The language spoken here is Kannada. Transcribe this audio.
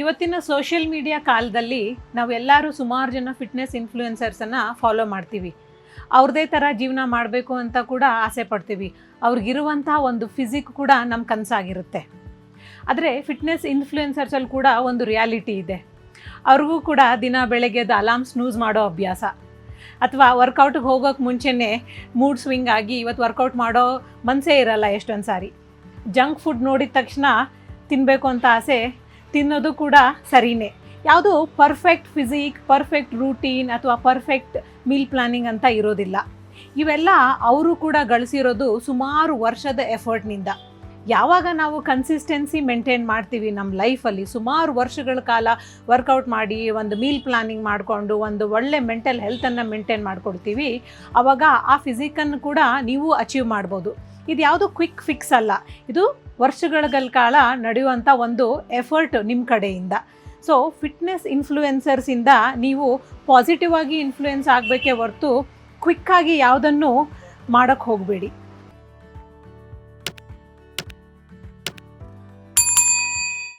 ಇವತ್ತಿನ ಸೋಷಿಯಲ್ ಮೀಡಿಯಾ ಕಾಲದಲ್ಲಿ ನಾವೆಲ್ಲರೂ ಸುಮಾರು ಜನ ಫಿಟ್ನೆಸ್ ಇನ್ಫ್ಲೂಯೆನ್ಸರ್ಸನ್ನು ಫಾಲೋ ಮಾಡ್ತೀವಿ. ಅವ್ರದ್ದೇ ಥರ ಜೀವನ ಮಾಡಬೇಕು ಅಂತ ಕೂಡ ಆಸೆ ಪಡ್ತೀವಿ. ಅವ್ರಿಗಿರುವಂಥ ಒಂದು ಫಿಸಿಕ್ ಕೂಡ ನಮ್ಮ ಕನಸಾಗಿರುತ್ತೆ. ಆದರೆ ಫಿಟ್ನೆಸ್ ಇನ್ಫ್ಲೂಯೆನ್ಸರ್ಸಲ್ಲಿ ಕೂಡ ಒಂದು ರಿಯಾಲಿಟಿ ಇದೆ. ಅವ್ರಿಗೂ ಕೂಡ ದಿನ ಬೆಳಗ್ಗೆದು ಅಲಾರ್ಮ್ ಸ್ನೂಸ್ ಮಾಡೋ ಅಭ್ಯಾಸ, ಅಥವಾ ವರ್ಕೌಟಿಗೆ ಹೋಗೋಕ್ಕೆ ಮುಂಚೆನೇ ಮೂಡ್ ಸ್ವಿಂಗ್ ಆಗಿ ಇವತ್ತು ವರ್ಕೌಟ್ ಮಾಡೋ ಮನಸ್ಸೇ ಇರಲ್ಲ. ಎಷ್ಟೊಂದು ಸಾರಿ ಜಂಕ್ ಫುಡ್ ನೋಡಿದ ತಕ್ಷಣ ತಿನ್ನಬೇಕು ಅಂತ ಆಸೆ, ತಿನ್ನೋದು ಕೂಡ ಸರಿಯೇ. ಯಾವುದು ಪರ್ಫೆಕ್ಟ್ ಫಿಸಿಕ್, ಪರ್ಫೆಕ್ಟ್ ರೂಟೀನ್ ಅಥವಾ ಪರ್ಫೆಕ್ಟ್ ಮೀಲ್ ಪ್ಲಾನಿಂಗ್ ಅಂತ ಇರೋದಿಲ್ಲ. ಇವೆಲ್ಲ ಅವರು ಕೂಡ ಗಳಿಸಿರೋದು ಸುಮಾರು ವರ್ಷದ ಎಫರ್ಟ್ನಿಂದ. ಯಾವಾಗ ನಾವು ಕನ್ಸಿಸ್ಟೆನ್ಸಿ ಮೇಂಟೈನ್ ಮಾಡ್ತೀವಿ ನಮ್ಮ ಲೈಫಲ್ಲಿ, ಸುಮಾರು ವರ್ಷಗಳ ಕಾಲ ವರ್ಕೌಟ್ ಮಾಡಿ ಒಂದು ಮೀಲ್ ಪ್ಲಾನಿಂಗ್ ಮಾಡಿಕೊಂಡು ಒಂದು ಒಳ್ಳೆ ಮೆಂಟಲ್ ಹೆಲ್ತನ್ನು ಮೇಂಟೈನ್ ಮಾಡ್ಕೊಡ್ತೀವಿ, ಆವಾಗ ಆ ಫಿಸಿಕನ್ನು ಕೂಡ ನೀವು ಅಚೀವ್ ಮಾಡ್ಬೋದು. ಇದು ಯಾವುದು ಕ್ವಿಕ್ ಫಿಕ್ಸ್ ಅಲ್ಲ, ಇದು ವರ್ಷಗಳ ಕಾಲ ನಡೆಯುವಂಥ ಒಂದು ಎಫರ್ಟ್ ನಿಮ್ಮ ಕಡೆಯಿಂದ. ಸೊ ಫಿಟ್ನೆಸ್ ಇನ್ಫ್ಲೂಯೆನ್ಸರ್ಸಿಂದ ನೀವು ಪಾಸಿಟಿವ್ ಆಗಿ ಇನ್ಫ್ಲೂಯೆನ್ಸ್ ಆಗಬೇಕೇ ಹೊರತು ಕ್ವಿಕ್ಕಾಗಿ ಯಾವುದನ್ನು ಮಾಡೋಕ್ಕೆ ಹೋಗಬೇಡಿ.